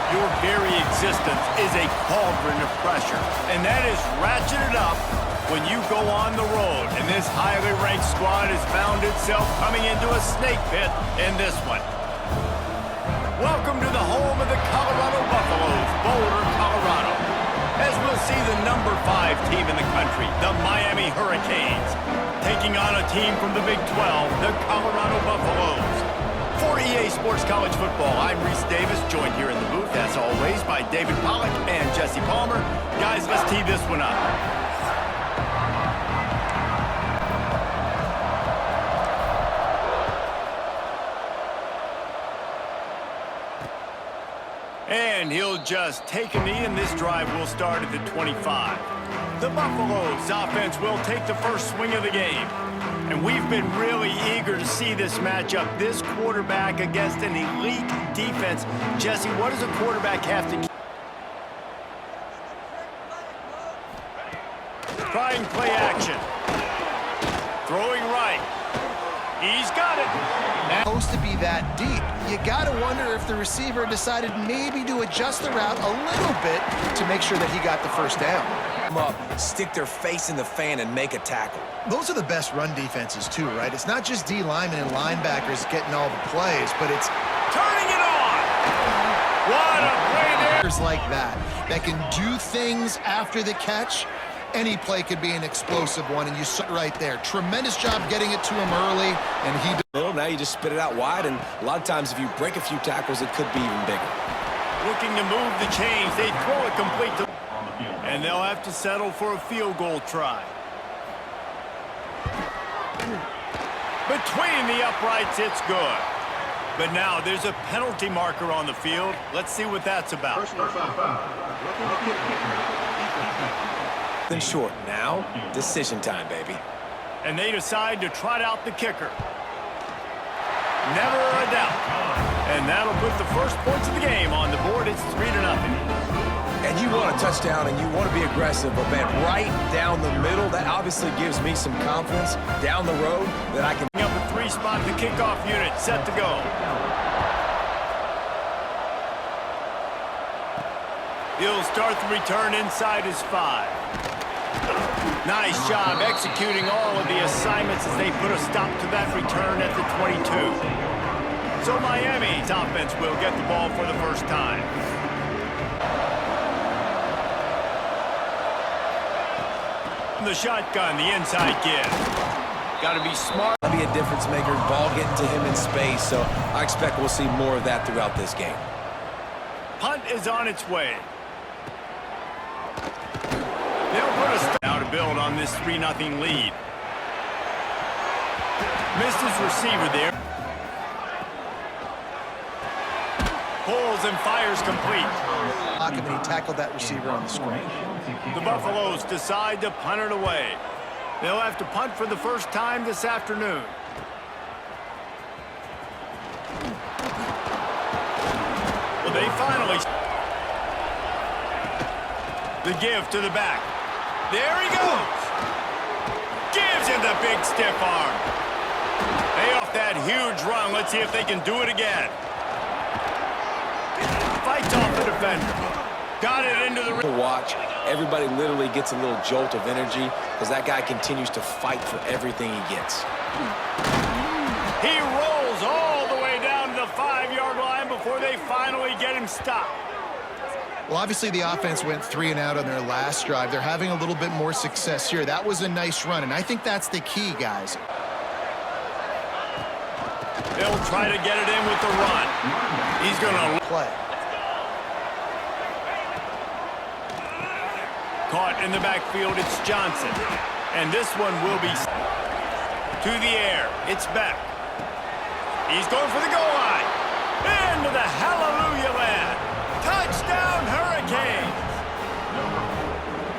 Your very existence is a cauldron of pressure, and that is ratcheted up when you go on the road. And this highly ranked squad has found itself coming into a snake pit in this one. Welcome to the home of the Colorado Buffaloes, Boulder, Colorado. As we'll see the number 5 team in the country, the Miami Hurricanes, taking on a team from the Big 12, the Colorado Buffaloes. For EA Sports College Football, I'm Reese Davis, joined here in the booth, as always, by David Pollack and Jesse Palmer. Guys, let's tee this one up. And he'll just take a knee, and this drive will start at the 25. The Buffaloes offense will take the first swing of the game. And we've been really eager to see this matchup. This quarterback against an elite defense. Jesse, what does a quarterback have to keep? Trying play action. Throwing right. He's got it. Supposed to be that deep. You got to wonder if the receiver decided maybe to adjust the route a little bit to make sure that he got the first down. Up, stick their face in the fan and make a tackle. Those are the best run defenses too, right? It's not just D linemen and linebackers getting all the plays, but it's turning it on. What a play there. Like that can do things after the catch. Any play could be an explosive one, and you saw it right there. Tremendous job getting it to him early, and he... Well, now you just spit it out wide, and a lot of times if you break a few tackles, it could be even bigger. Looking to move the chains. They throw it complete to... And they'll have to settle for a field goal try. Between the uprights, it's good. But now there's a penalty marker on the field. Let's see what that's about. Then short. Now, decision time, baby. And they decide to trot out the kicker. Never a doubt. And that'll put the first points of the game on the board. It's 3-0. And you want a touchdown and you want to be aggressive, but man, right down the middle, that obviously gives me some confidence down the road that I can... Up a 3-spot, the kickoff unit set to go. He'll start the return inside his 5. Nice job executing all of the assignments as they put a stop to that return at the 22. So Miami's offense will get the ball for the first time. The shotgun, the inside give. Got to be smart. Be a difference maker, ball getting to him in space, so I expect we'll see more of that throughout this game. Punt is on its way. They'll put us now to build on this 3-0 lead. Missed his receiver there. Pulls and fires complete. And he tackled that receiver on the screen. The Buffaloes decide to punt it away. They'll have to punt for the first time this afternoon. Well, they finally... The give to the back. There he goes. Gives him the big stiff arm. They off that huge run. Let's see if they can do it again. Fights off the defender. Got it into the... To watch, everybody literally gets a little jolt of energy because that guy continues to fight for everything he gets. He rolls all the way down to the 5-yard line before they finally get him stopped. Well, obviously the offense went 3 and out on their last drive. They're having a little bit more success here. That was a nice run, and I think that's the key, guys. They'll try to get it in with the run. He's going to play. Caught in the backfield, it's Johnson. And this one will be to the air. It's back. He's going for the goal line. Into the hallelujah land. Touchdown, Hurricanes.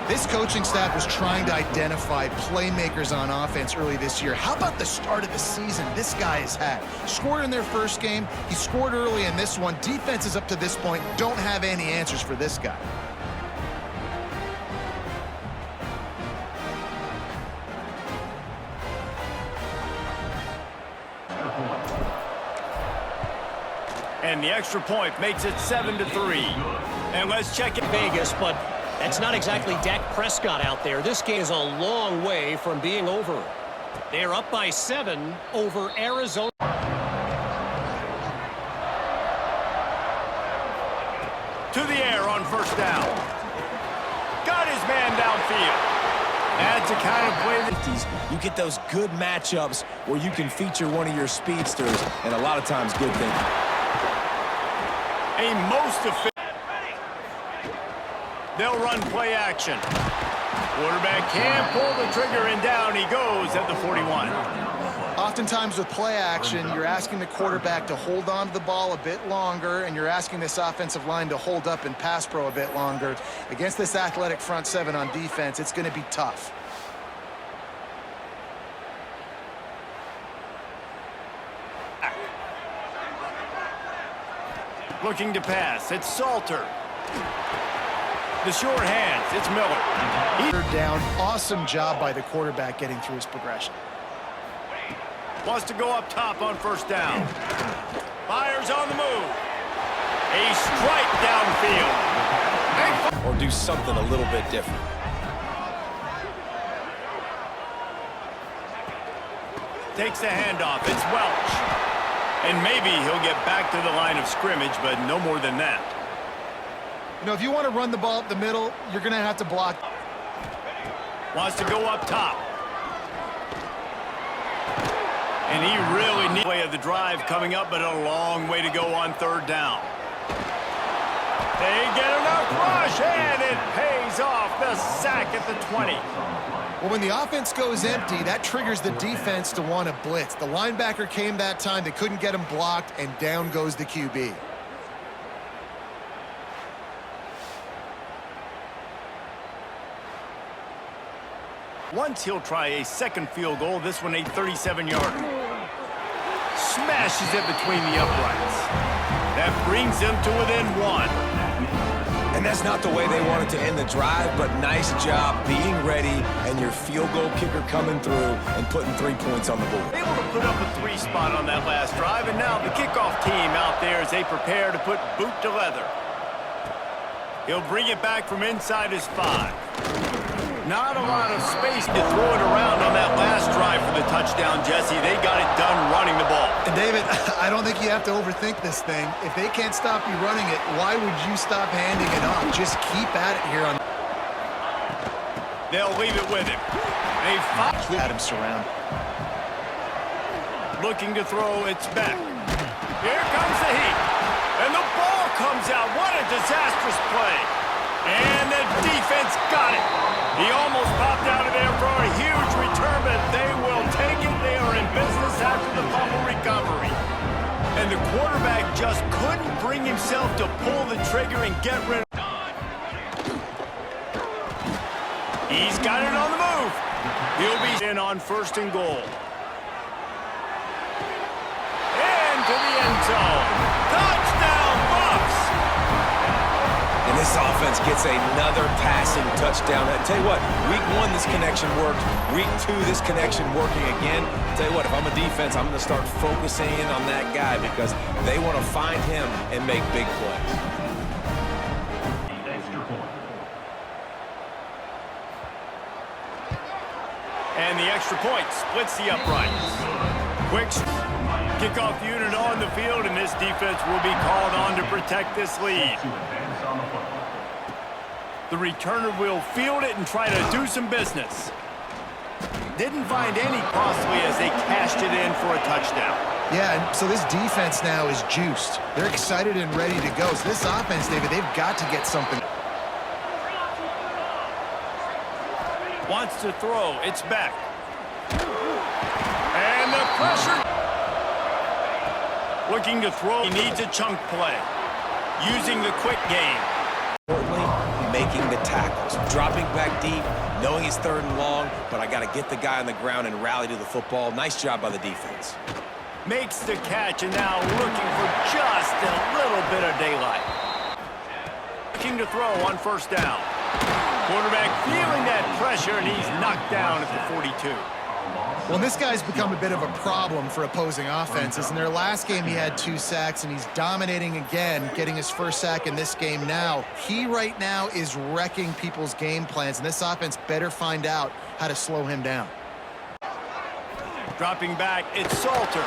This coaching staff was trying to identify playmakers on offense early this year. How about the start of the season this guy has had? Scored in their first game. He scored early in this one. Defenses up to this point don't have any answers for this guy. And the extra point makes it 7-3. And let's check it. Vegas, but that's not exactly Dak Prescott out there. This game is a long way from being over. They're up by 7 over Arizona. To the air on first down. Got his man downfield. That's the kind of play that you get those good matchups where you can feature one of your speedsters, and a lot of times good thinking. A most efficient. They'll run play action. Quarterback can pull the trigger, and down he goes at the 41. Oftentimes with play action, you're asking the quarterback to hold on to the ball a bit longer, and you're asking this offensive line to hold up in pass pro a bit longer. Against this athletic front seven on defense, it's going to be tough. Looking to pass, it's Salter. The short hands, it's Miller. Third down, awesome job by the quarterback getting through his progression. Wants to go up top on first down. Fires on the move. A strike downfield. Or do something a little bit different. Takes the handoff, it's Welch. And maybe he'll get back to the line of scrimmage, but no more than that. You know, if you want to run the ball up the middle, you're going to have to block. Wants to go up top. And he really needs play of the drive coming up, but a long way to go on third down. They get enough rush, and it pays off. The sack at the 20. Well, when the offense goes empty, that triggers the defense to want to blitz. The linebacker came that time. They couldn't get him blocked, and down goes the QB. Once he'll try a second field goal, this one a 37-yarder. Smashes it between the uprights. That brings them to within 1. And that's not the way they wanted to end the drive, but nice job being ready and your field goal kicker coming through and putting 3 points on the board. Able to put up a 3 spot on that last drive, and now the kickoff team out there as they prepare to put boot to leather. He'll bring it back from inside his 5. Not a lot of space to throw it around on that last drive for the touchdown, Jesse. They got it done running the ball. And David, I don't think you have to overthink this thing. If they can't stop you running it, why would you stop handing it off? Just keep at it here. They'll leave it with him. Had him surrounded. Looking to throw, it's back. Here comes the heat. And the ball comes out. What a disastrous play. And the defense got it. He almost popped out of there for a huge return, but they will take it. They are in business after the fumble recovery. And the quarterback just couldn't bring himself to pull the trigger and get rid of it. He's got it on the move. He'll be in on first and goal. And to the end zone. Touchdown, Bucks! And this offense gets another passing touchdown. I tell you what, week 1, this connection worked. Week 2, this connection working again. I tell you what, if I'm a defense, I'm going to start focusing in on that guy because they want to find him and make big plays. And the extra point splits the uprights. Quick kickoff unit on the field, and this defense will be called on to protect this lead. The returner will field it and try to do some business. Didn't find any costly as they cashed it in for a touchdown. Yeah, and so this defense now is juiced. They're excited and ready to go. So this offense, David, they've got to get something. Wants to throw. It's back. And the pressure. Looking to throw. He needs a chunk play. Using the quick game. Making the tackles, dropping back deep, knowing it's 3rd and long, but I got to get the guy on the ground and rally to the football. Nice job by the defense. Makes the catch, and now looking for just a little bit of daylight. Looking to throw on first down. Quarterback feeling that pressure, and he's knocked down at the 42. Well, this guy's become a bit of a problem for opposing offenses. In their last game, he had 2 sacks, and he's dominating again, getting his first sack in this game now. He right now is wrecking people's game plans, and this offense better find out how to slow him down. Dropping back, it's Salter.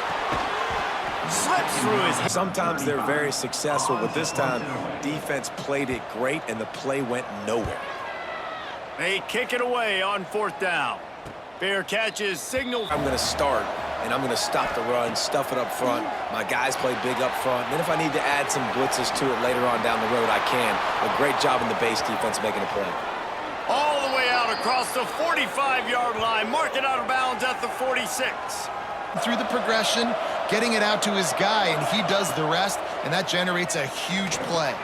Slips through his... Sometimes they're very successful, but this time, defense played it great, and the play went nowhere. They kick it away on 4th down. Fair catches, signal. I'm going to start, and I'm going to stop the run, stuff it up front. My guys play big up front. Then if I need to add some blitzes to it later on down the road, I can. A great job in the base defense making a play. All the way out across the 45-yard line. Mark it out of bounds at the 46. Through the progression, getting it out to his guy, and he does the rest, and that generates a huge play.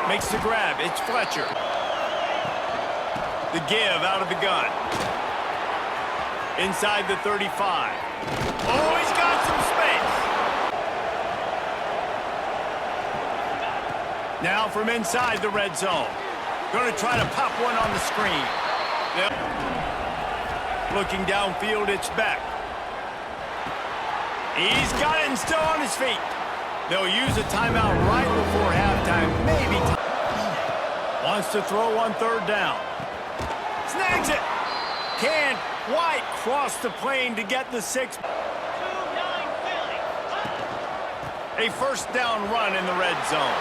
Makes the grab. It's Fletcher. The give out of the gun. Inside the 35. Oh, he's got some space. Now from inside the red zone. Going to try to pop one on the screen. Yep. Looking downfield, it's Beck. He's got it and still on his feet. They'll use a timeout right before halftime. Maybe. Wants to throw on 3rd down. Snags it. Can't quite cross the plane to get the 6. A 1st down run in the red zone.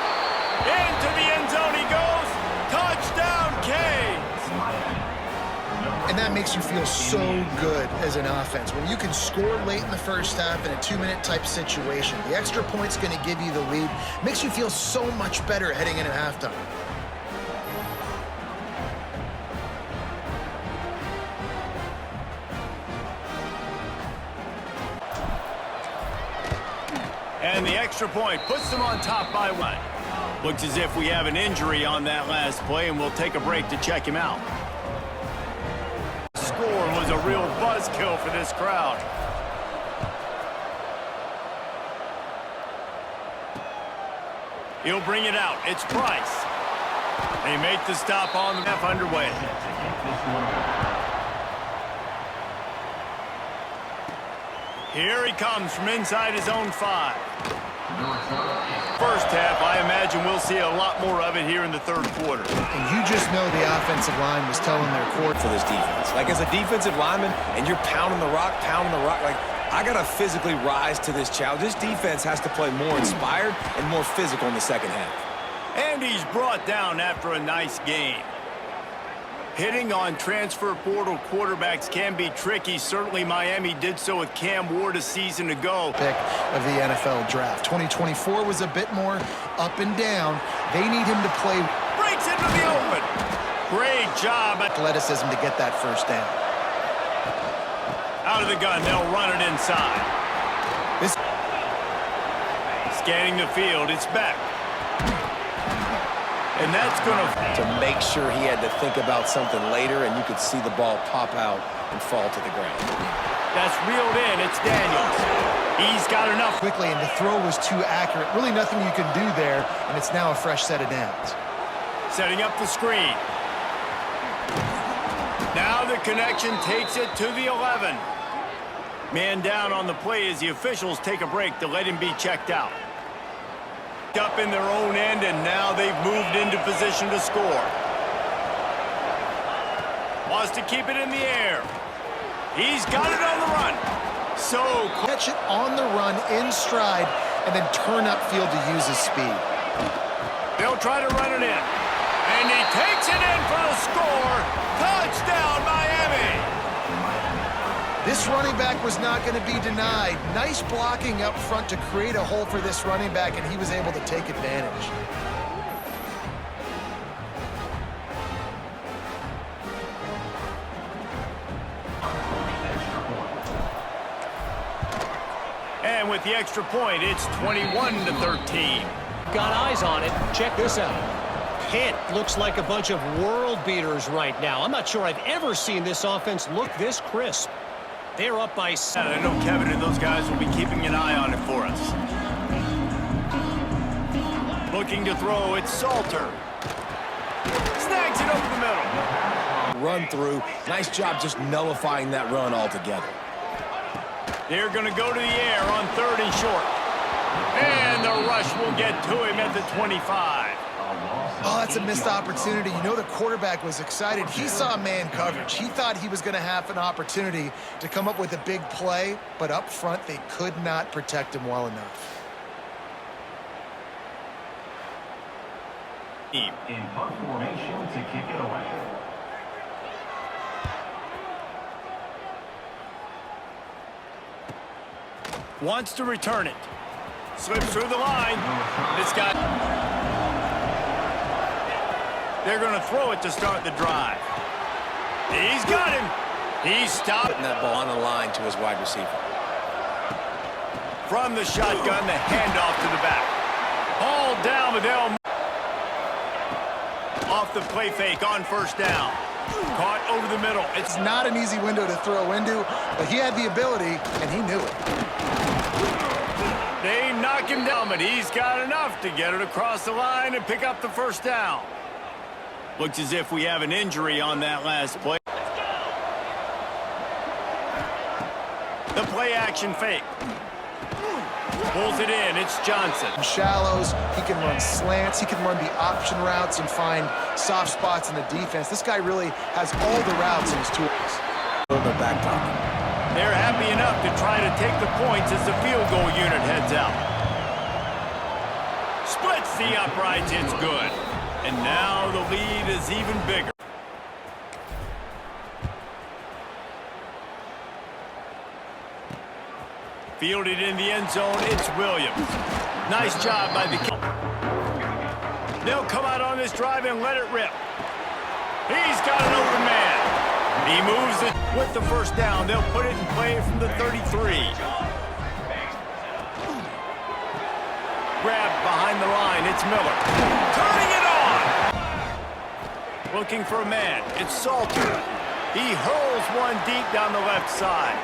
Into the end zone he goes. Touchdown, Canes. And that makes you feel so good as an offense. When you can score late in the first half in a 2-minute type situation, the extra point's going to give you the lead. Makes you feel so much better heading into halftime. And the extra point puts them on top by 1. Looks as if we have an injury on that last play, and we'll take a break to check him out. Score was a real buzzkill for this crowd. He'll bring it out. It's Price. They make the stop on the half underway. Here he comes from inside his own 5. First half, I imagine we'll see a lot more of it here in the 3rd quarter. And you just know the offensive line was telling their court For this defense. Like, as a defensive lineman, and you're pounding the rock, like, I got to physically rise to this challenge. This defense has to play more inspired and more physical in the 2nd half. And he's brought down after a nice game. Hitting on transfer portal quarterbacks can be tricky. Certainly Miami did so with Cam Ward a season ago. pick of the NFL draft. 2024 was a bit more up and down. They need him to play Breaks into the open. Great job. athleticism to get that 1st down. Out of the gun, they'll run it inside. This Scanning the field, it's back. And that's going To make sure he had to think about something later, and you could see the ball pop out and fall to the ground. That's reeled in. It's Daniels. He's got enough. quickly, and the throw was too accurate. Really nothing you can do there, and it's now a fresh set of downs. Setting up the screen. Now the connection takes it to the 11. Man down on the play as the officials take a break to let him be checked out. Up in their own end, and now they've moved into position to score. Wants to keep it in the air. He's got it on the run. So Catch it on the run in stride, and then turn upfield to use his speed. they'll try to run it in. And he takes it in for the score. Touchdown, Miami. This running back was not going to be denied. Nice blocking up front to create a hole for this running back, and he was able to take advantage. And with the extra point, it's 21-13. Got eyes on it. Check this out. Pitt looks like a bunch of world beaters right now. I'm not sure I've ever seen this offense look this crisp. They're up by 7. I know Kevin and those guys will be keeping an eye on it for us. Looking to throw, it's Salter. Snags it over the middle. run through. Nice job just nullifying that run altogether. They're going to go to the air on 3rd and short. And the rush will get to him at the 25. Oh, that's a missed opportunity. You know the quarterback was excited. He saw man coverage. He thought he was going to have an opportunity to come up with a big play, but up front they could not protect him well enough. In punt formation to kick it away. Wants to return it. Slips through the line. This guy. They're going to throw it to start the drive. He's got him. He's stopped. That ball on the line to his wide receiver. From the shotgun, the handoff to the back. All down with Elm. Off the play fake on 1st down. Caught over the middle. It's not an easy window to throw into, but he had the ability, and he knew it. They knock him down, but he's got enough to get it across the line and pick up the 1st down. Looks as if we have an injury on that last play. The play action fake. Pulls it in. It's Johnson. Shallows, he can run slants, he can run the option routes and find soft spots in the defense. This guy really has all the routes in his tools. The back top. They're happy enough to try to take the points as the field goal unit heads out. Splits the uprights. It's good. And now the lead is even bigger. Fielded in the end zone, it's Williams. Nice job by the kicker. They'll come out on this drive and let it rip. He's got an open man. He moves it with the 1st down. They'll put it in play from the 33. Grabbed behind the line, it's Miller. Turning it on! Looking for a man, it's Salter. He hurls one deep down the left side.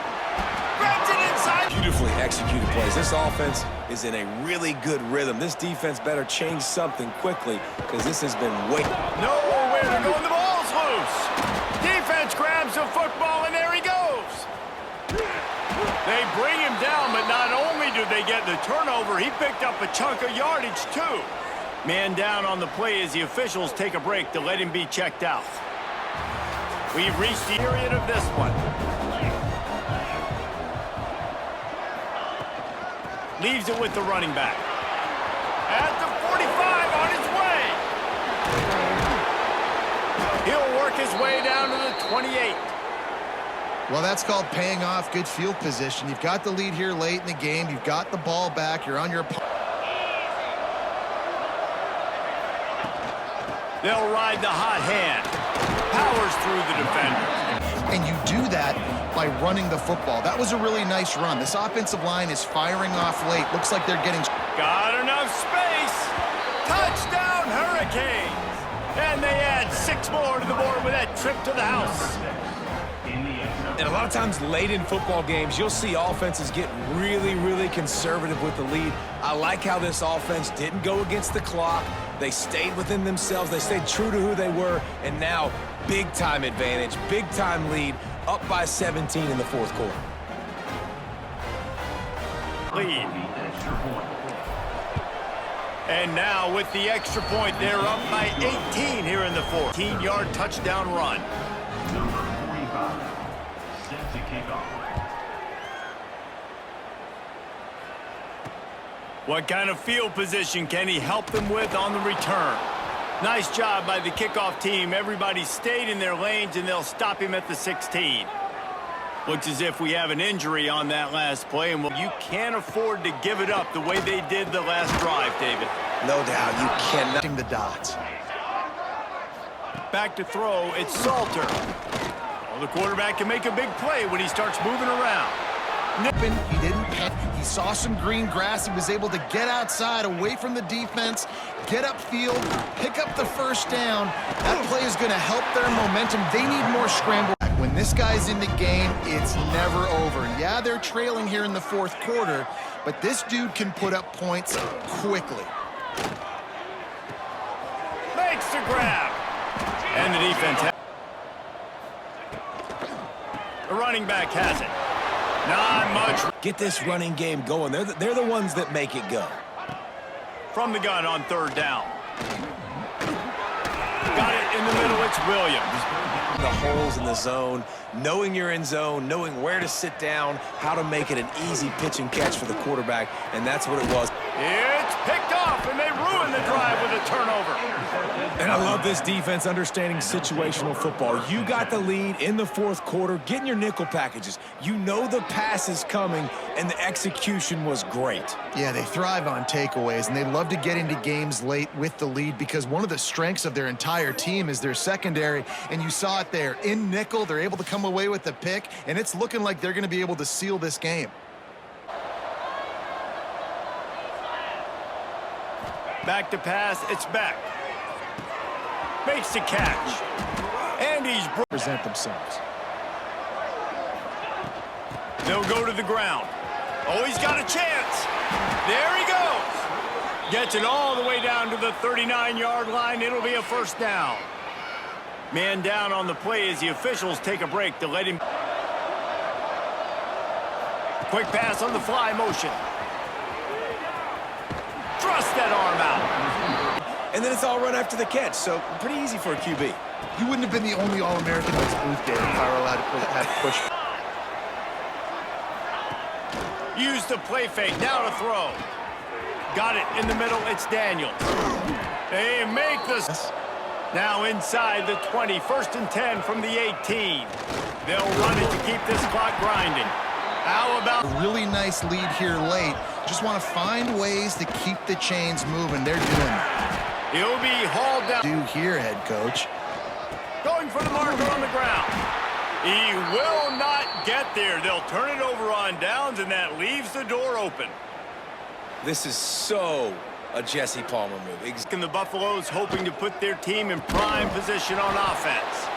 Grabs it inside. Beautifully executed plays. This offense is in a really good rhythm. This defense better change something quickly because this has been way... Nowhere to go, and the ball's loose. Defense grabs the football, and there he goes. They bring him down, but not only do they get the turnover, he picked up a chunk of yardage, too. Man down on the play as the officials take a break to let him be checked out. We've reached the period of this one. Leaves it with the running back. At the 45 on his way. He'll work his way down to the 28. Well, that's called paying off good field position. You've got the lead here late in the game. You've got the ball back. You're on your... They'll ride the hot hand. Powers through the defender. And you do that by running the football. That was a really nice run. This offensive line is firing off late. Looks like they're getting... Got enough space. Touchdown, Hurricanes. And they add 6 more to the board with that trip to the house. And a lot of times late in football games, you'll see offenses get really, really conservative with the lead. I like how this offense didn't go against the clock. They stayed within themselves. They stayed true to who they were. And now, big-time advantage, big-time lead, up by 17 in the 4th quarter. Lead. And now with the extra point, they're up by 18 here in the 4th. 18-yard touchdown run. Number 45, set to kick off. What kind of field position can he help them with on the return? Nice job by the kickoff team. Everybody stayed in their lanes, and they'll stop him at the 16. Looks as if we have an injury on that last play, and you can't afford to give it up the way they did the last drive, David. No doubt, you cannot. The dots. Back to throw, it's Salter. Well, the quarterback can make a big play when he starts moving around. Nipping, he didn't. He saw some green grass. He was able to get outside, away from the defense, get upfield, pick up the 1st down. That play is going to help their momentum. They need more scramble. When this guy's in the game, it's never over. Yeah, they're trailing here in the 4th quarter, but this dude can put up points quickly. Makes the grab. And the defense. The running back has it. Not much. Get this running game going. They're the ones that make it go. From the gun on third down. Got it in the middle. It's Williams. The holes in the zone, knowing you're in zone, knowing where to sit down, how to make it an easy pitch and catch for the quarterback, and that's what it was. It's picked off, and they ruin the drive with a turnover. And I love this defense understanding situational football. You got the lead in the fourth quarter, getting your nickel packages. You know the pass is coming, and the execution was great. Yeah, they thrive on takeaways, and they love to get into games late with the lead because one of the strengths of their entire team is their secondary, and you saw it there. In nickel, they're able to come away with the pick, and it's looking like they're going to be able to seal this game. Back to pass, it's back. Makes the catch. And he's Present themselves. They'll go to the ground. Oh, he's got a chance. There he goes. Gets it all the way down to the 39-yard line. It'll be a first down. Man down on the play as the officials take a break to let him. Quick pass on the fly motion. Thrust that arm out. And then it's all run after the catch, so pretty easy for a QB. You wouldn't have been the only All-American in this booth, Dave, if I were allowed to have push. Use the play fake. Now to throw. Got it in the middle. It's Daniels. They make this. Now inside the 20. First and 10 from the 18. They'll run it to keep this clock grinding. How about a really nice lead here late? Just want to find ways to keep the chains moving. They're doing that. He'll be hauled down. Do here, head coach. Going for the marker on the ground. He will not get there. They'll turn it over on downs, and that leaves the door open. This is so a Jesse Palmer move. And the Buffaloes hoping to put their team in prime position on offense.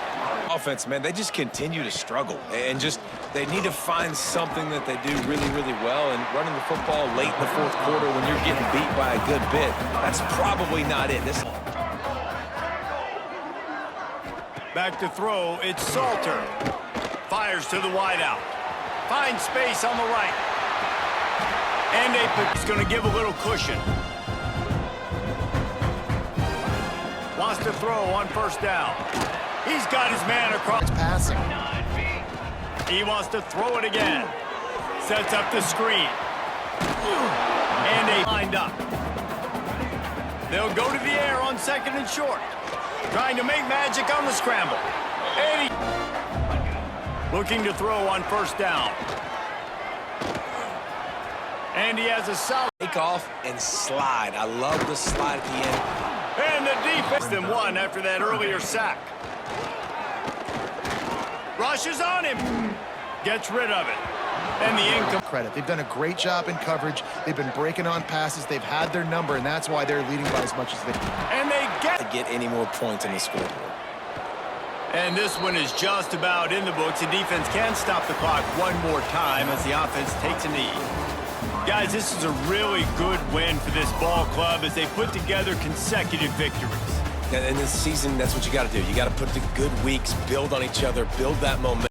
Offense, man, they just continue to struggle. And just, they need to find something that they do really, really well. And running the football late in the fourth quarter when you're getting beat by a good bit, that's probably not it. Back to throw, it's Salter. Fires to the wideout. Finds space on the right. And it's going to give a little cushion. Wants to throw on first down. He's got his man across. It's passing. He wants to throw it again. Sets up the screen. And they lined up. They'll go to the air on second and short. Trying to make magic on the scramble. And looking to throw on first down. And he has a solid take off and slide. I love the slide at the end. And the defense then won after that earlier sack. Rushes on him. Gets rid of it. And the income. Credit. They've done a great job in coverage. They've been breaking on passes. They've had their number, and that's why they're leading by as much as they can. And they get to get any more points on the scoreboard. And this one is just about in the books. The defense can stop the clock one more time as the offense takes a knee. Guys, this is a really good win for this ball club as they put together consecutive victories. And in this season, that's what you got to do. You got to put the good weeks, build on each other, build that momentum.